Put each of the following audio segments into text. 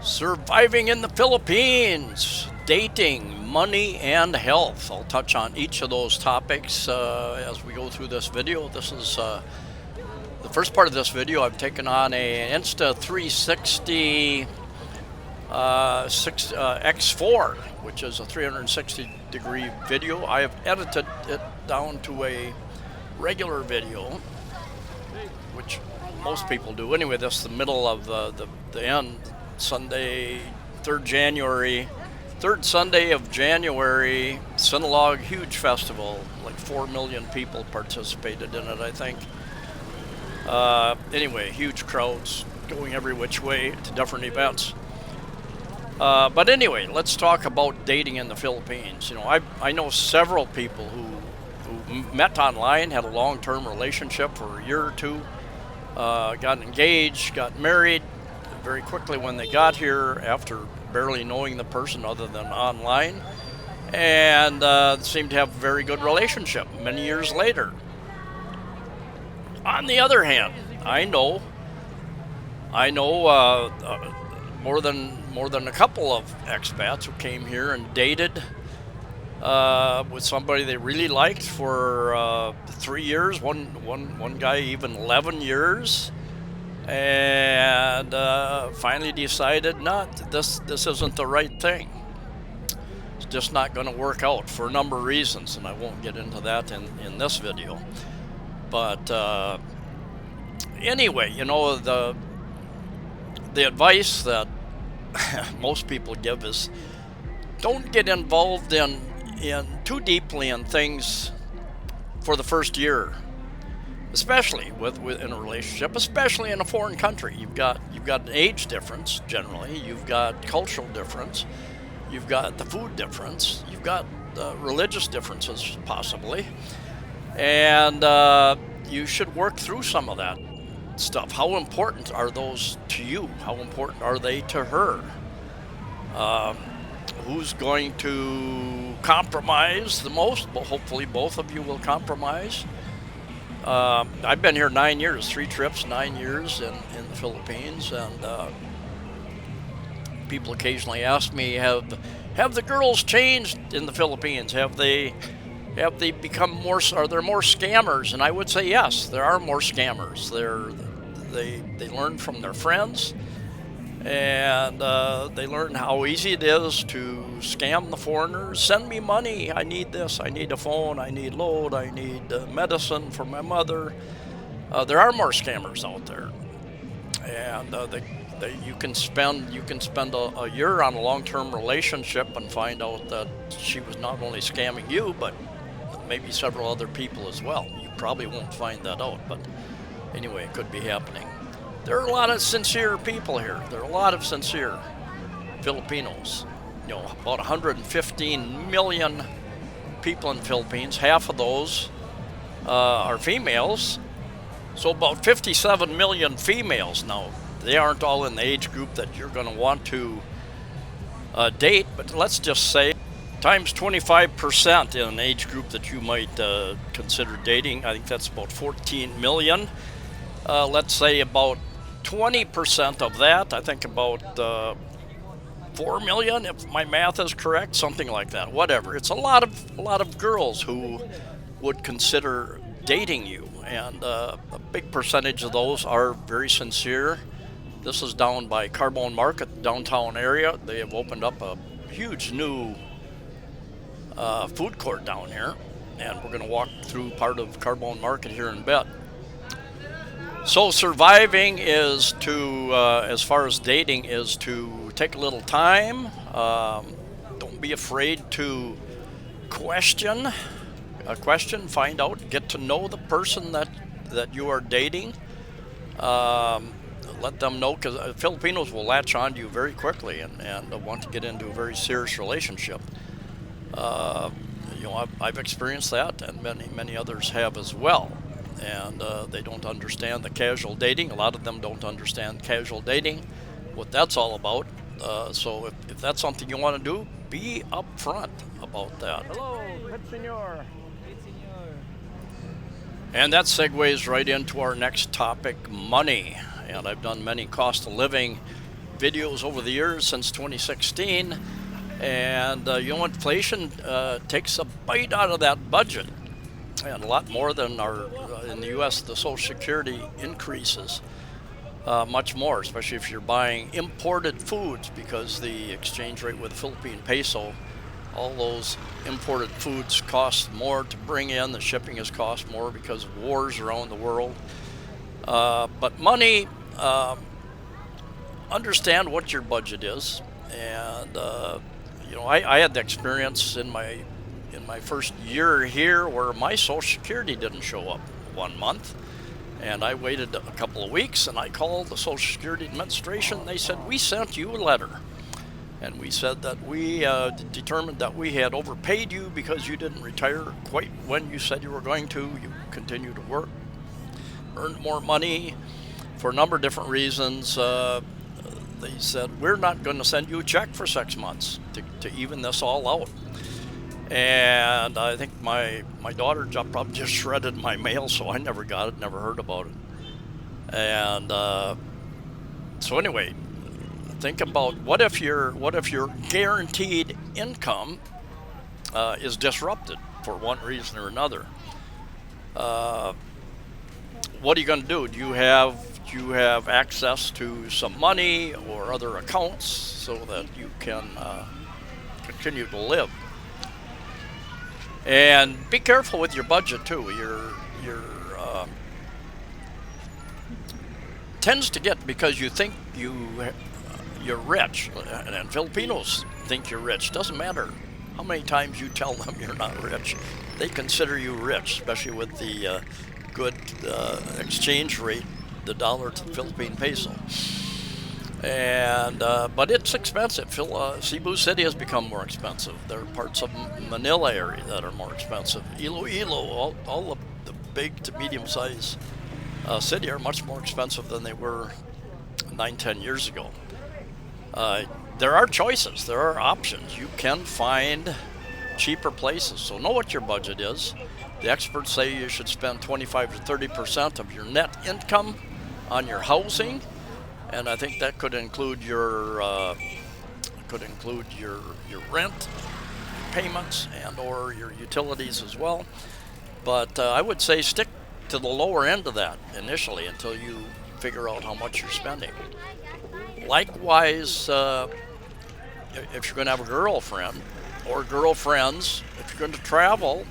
Surviving in the Philippines, dating, money, and health. I'll touch on each of those topics as we go through this video. This is the first part of this video. I've taken on a Insta360 X4, which is a 360-degree video. I have edited it down to a regular video, which most people do. Anyway, this is the middle of the end. Sunday, 3rd Sunday of January, Sinulog, huge festival. Like 4 million people participated in it, I think. Anyway, huge crowds going every which way to different events. But anyway, let's talk about dating in the Philippines. You know, I know several people who met online, had a long-term relationship for a year or two, got engaged, got married very quickly when they got here after barely knowing the person other than online, and seemed to have a very good relationship many years later. On the other hand, I know more than a couple of expats who came here and dated with somebody they really liked for 3 years. One guy even 11 years. And finally decided this isn't the right thing. It's just not going to work out for a number of reasons, and I won't get into that in this video. But anyway, you know, the advice that most people give is don't get involved in too deeply in things for the first year. Especially in a relationship, especially in a foreign country. You've got an age difference generally. You've got cultural difference. You've got the food difference. You've got religious differences possibly, and you should work through some of that stuff. How important are those to you? How important are they to her? Who's going to compromise the most? Well, hopefully both of you will compromise. I've been here 9 years, 3 trips, 9 years in the Philippines, and people occasionally ask me, have the girls changed in the Philippines? Have they become more? Are there more scammers? And I would say yes, there are more scammers. They learn from their friends, and they learn how easy it is to scam the foreigners. Send me money, I need this, I need a phone, I need load, I need medicine for my mother. There are more scammers out there, and you can spend a year on a long-term relationship and find out that she was not only scamming you, but maybe several other people as well. You probably won't find that out, but anyway, it could be happening. There are a lot of sincere people here. There are a lot of sincere Filipinos. You know, about 115 million people in the Philippines. Half of those are females. So about 57 million females. Now, they aren't all in the age group that you're going to want to date, but let's just say times 25% in an age group that you might consider dating. I think that's about 14 million. Let's say about 20% of that, I think about 4 million, if my math is correct, something like that. Whatever. It's a lot of girls who would consider dating you, and a big percentage of those are very sincere. This is down by Carbone Market, downtown area. They have opened up a huge new food court down here, and we're going to walk through part of Carbone Market here in a bit. So surviving is to, as far as dating, is to take a little time. Don't be afraid to question, find out, get to know the person that you are dating. Let them know, because Filipinos will latch on to you very quickly and want to get into a very serious relationship. You know, I've experienced that, and many others have as well. And they don't understand the casual dating. A lot of them don't understand casual dating, what that's all about. So if that's something you want to do, be upfront about that. Hello, pet senor. And that segues right into our next topic, money. And I've done many cost of living videos over the years since 2016, and inflation takes a bite out of that budget, and a lot more than our in the U.S. the Social Security increases. Much more, especially if you're buying imported foods, because the exchange rate with the Philippine peso, all those imported foods cost more to bring in. The shipping has cost more because of wars around the world. But money, understand what your budget is, and I had the experience in my first year here where my Social Security didn't show up 1 month. And I waited a couple of weeks, and I called the Social Security Administration. They said, we sent you a letter. And we said that we determined that we had overpaid you because you didn't retire quite when you said you were going to. You continued to work, earned more money for a number of different reasons. They said, we're not going to send you a check for 6 months to even this all out. And I think my daughter probably just shredded my mail, so I never got it, never heard about it. And so anyway, think about what if your guaranteed income is disrupted for one reason or another. What are you going to do? Do you have access to some money or other accounts so that you can continue to live? And be careful with your budget too. Your tends to get, because you think you're rich, and Filipinos think you're rich. Doesn't matter how many times you tell them you're not rich, they consider you rich, especially with the good exchange rate, the dollar to the Philippine peso. And but it's expensive. Cebu City has become more expensive. There are parts of Manila area that are more expensive. Iloilo, all the big to medium-sized city are much more expensive than they were 9-10 years ago. There are choices. There are options. You can find cheaper places. So know what your budget is. The experts say you should spend 25 to 30% of your net income on your housing. And I think that could include your rent payments and or your utilities as well. But I would say stick to the lower end of that initially until you figure out how much you're spending. Likewise, if you're going to have a girlfriend or girlfriends, if you're going to travel,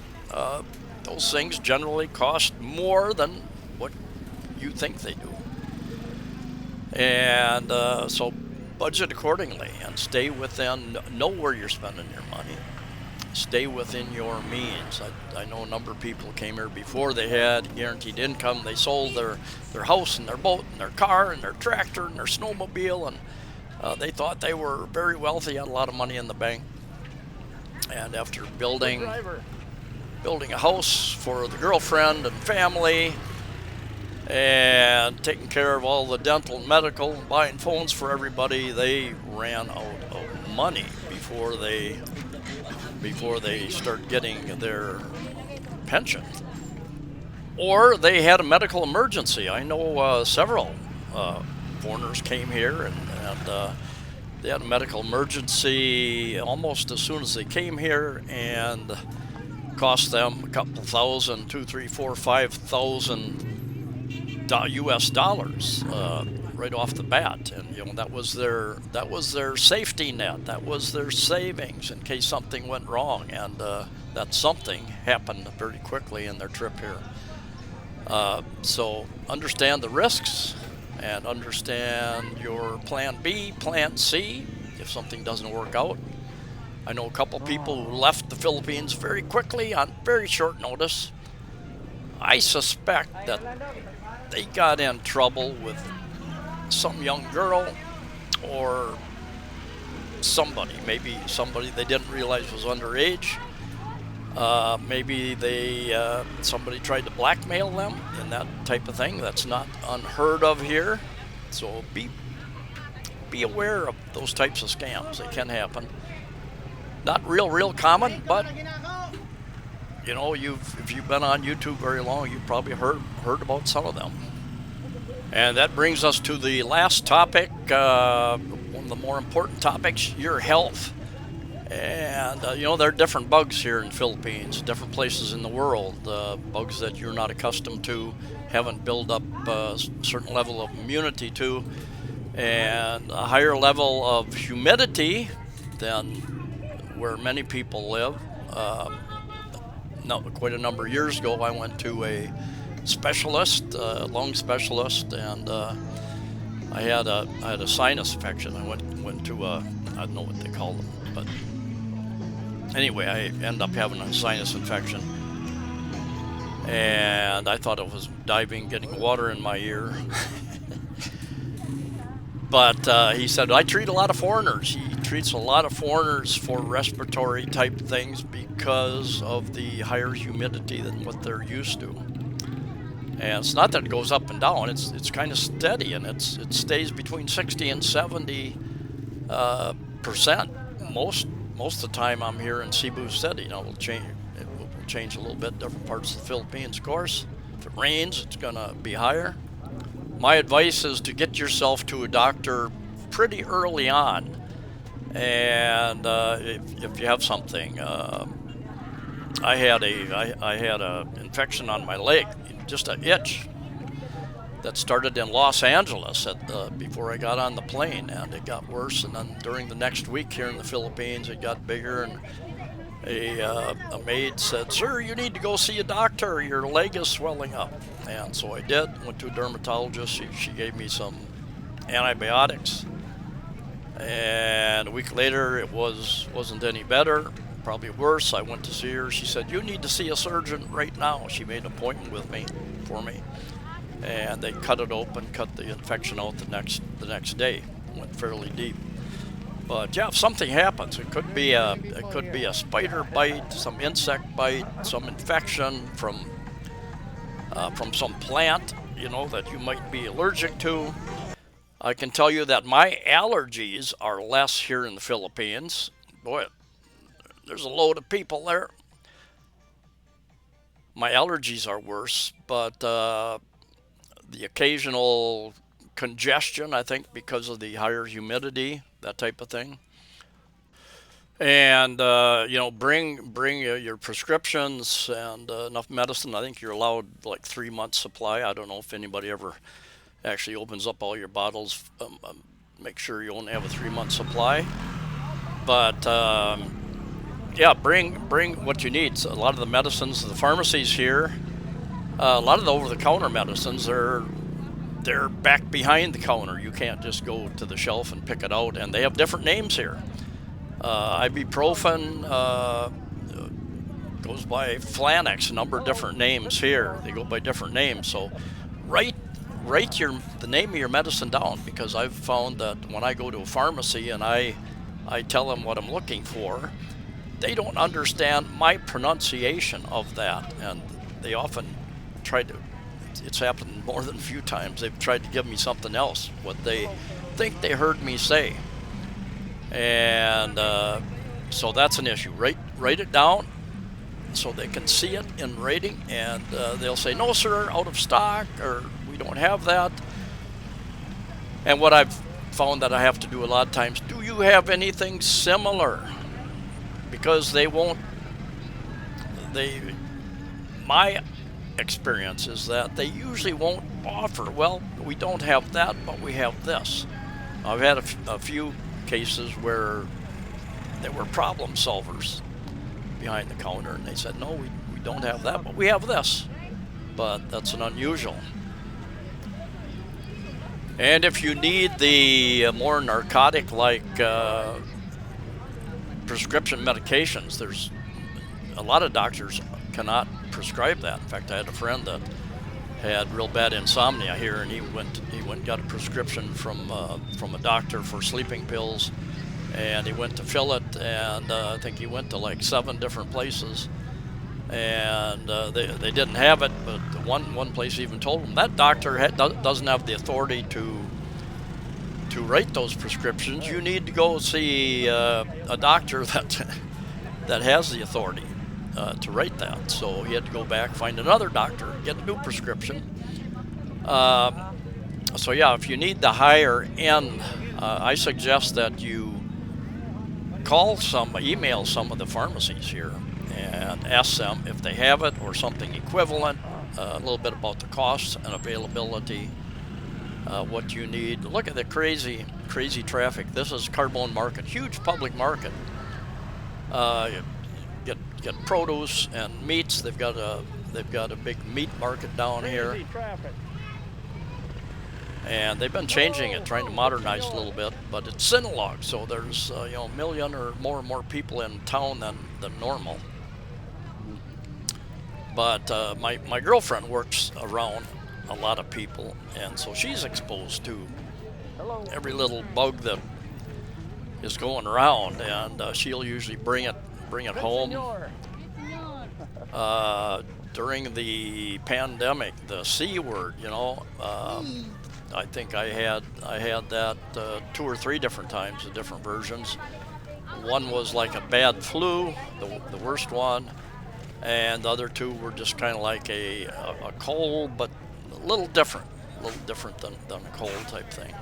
those things generally cost more than what you think they do. And so budget accordingly and stay within, know where you're spending your money. Stay within your means. I know a number of people came here before they had guaranteed income. They sold their house and their boat and their car and their tractor and their snowmobile, and they thought they were very wealthy, had a lot of money in the bank. And after building a house for the girlfriend and family, and taking care of all the dental and medical, and buying phones for everybody, they ran out of money before they start getting their pension. Or they had a medical emergency. I know several foreigners came here and they had a medical emergency almost as soon as they came here, and cost them a couple thousand, $2,000, $3,000, $4,000, $5,000 US dollars right off the bat. And that was their safety net, that was their savings in case something went wrong. And that something happened very quickly in their trip here. So understand the risks and understand your plan B, plan C if something doesn't work out. I know a couple people who left the Philippines very quickly on very short notice. I suspect that they got in trouble with some young girl or somebody, maybe somebody they didn't realize was underage. Maybe somebody tried to blackmail them and that type of thing. That's not unheard of here. So be aware of those types of scams. They can happen. Not real common, but if you've been on YouTube very long, you've probably heard about some of them. And that brings us to the last topic. one of the more important topics, your health. And there are different bugs here in the Philippines, different places in the world, bugs that you're not accustomed to, haven't built up a certain level of immunity to, and a higher level of humidity than where many people live. Quite a number of years ago, I went to a specialist, lung specialist, and I had a sinus infection. I went to I don't know what they call them, but anyway, I ended up having a sinus infection, and I thought it was getting water in my ear. But he said, I treat a lot of foreigners. He treats a lot of foreigners for respiratory type things because of the higher humidity than what they're used to. And it's not that it goes up and down, it's kind of steady, and it stays between 60 and 70% most of the time I'm here in Cebu City. It will change a little bit, different parts of the Philippines, of course. If it rains, it's going to be higher. My advice is to get yourself to a doctor pretty early on, and if you have something. I had a infection on my leg, just an itch that started in Los Angeles before I got on the plane, and it got worse. And then during the next week here in the Philippines, it got bigger, and a maid said, "Sir, you need to go see a doctor. Your leg is swelling up." And so I did. Went to a dermatologist. She gave me some antibiotics, and a week later it wasn't any better. Probably worse. I went to see her. She said, "You need to see a surgeon right now." She made an appointment for me, and they cut it open, cut the infection out the next day. Went fairly deep. But yeah, if something happens, it could be a spider bite, some insect bite, some infection from some plant, that you might be allergic to. I can tell you that my allergies are less here in the Philippines. Boy, there's a load of people there. My allergies are worse, but the occasional congestion, I think, because of the higher humidity, that type of thing. And bring your prescriptions and enough medicine. I think you're allowed like 3 months supply. I don't know if anybody ever actually opens up all your bottles. Make sure you only have a 3-month supply. But yeah, bring what you need. So a lot of the medicines, the pharmacies here, a lot of the over-the-counter medicines they're back behind the counter. You can't just go to the shelf and pick it out, and they have different names here. Ibuprofen goes by Flanax, a number of different names here. They go by different names. So write the name of your medicine down, because I've found that when I go to a pharmacy and I tell them what I'm looking for, they don't understand my pronunciation of that, and they often try to. It's happened more than a few times. They've tried to give me something else, what they think they heard me say. And so that's an issue. Write it down so they can see it in writing, and they'll say, "No, sir, out of stock," or "We don't have that." And what I've found that I have to do a lot of times, "Do you have anything similar?" Because my experience is that they usually won't offer, "Well, we don't have that, but we have this." I've had a few cases where they were problem solvers behind the counter, and they said, "No, we don't have that, but we have this." But that's an unusual. And if you need the more narcotic-like prescription medications, there's a lot of doctors cannot prescribe that. In fact, I had a friend that had real bad insomnia here, and he went and got a prescription from a doctor for sleeping pills, and he went to fill it, and I think he went to like 7 different places, and they didn't have it. But one place even told him that doctor doesn't have the authority to write those prescriptions. You need to go see a doctor that has the authority to write that. So he had to go back, find another doctor, get a new prescription. So yeah, if you need the higher end I suggest that you email some of the pharmacies here and ask them if they have it or something equivalent, a little bit about the costs and availability, what you need. Look at the crazy traffic. This is Carbone Market, huge public market. Get produce and meats. They've got a big meat market down here. Traffic. And they've been changing it, trying to modernize a little bit, but it's Synalog, so there's a million or more people in town than normal. But my girlfriend works around a lot of people, and so she's exposed to every little bug that is going around, and she'll usually bring it home. During the pandemic, the C word, I think I had that 2 or 3 different times, the different versions. One was like a bad flu, the worst one, and the other 2 were just kind of like a cold, but a little different than a cold type thing.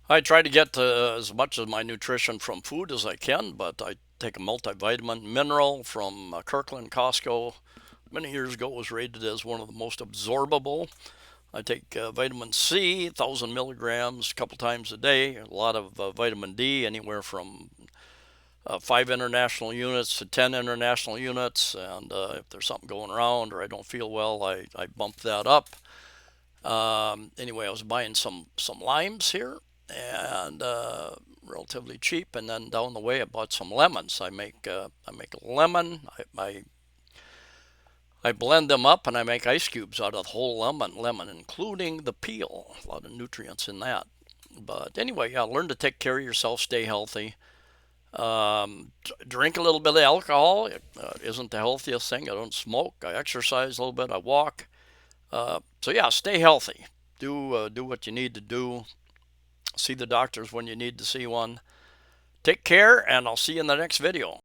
I try to get as much of my nutrition from food as I can, but I take a multivitamin mineral from Kirkland Costco. Many years ago, it was rated as one of the most absorbable. I take vitamin C, 1,000 milligrams, a couple times a day. A lot of vitamin D, anywhere from 5 international units to 10 international units. And if there's something going around or I don't feel well, I bump that up. Anyway, I was buying some limes here, and relatively cheap. And then down the way, I bought some lemons. I make a lemon. I blend them up and I make ice cubes out of the whole lemon, including the peel. A lot of nutrients in that. But anyway, yeah, learn to take care of yourself, stay healthy. Drink a little bit of alcohol. It isn't the healthiest thing. I don't smoke. I exercise a little bit. I walk. So yeah, stay healthy. Do what you need to do. See the doctors when you need to see one. Take care, and I'll see you in the next video.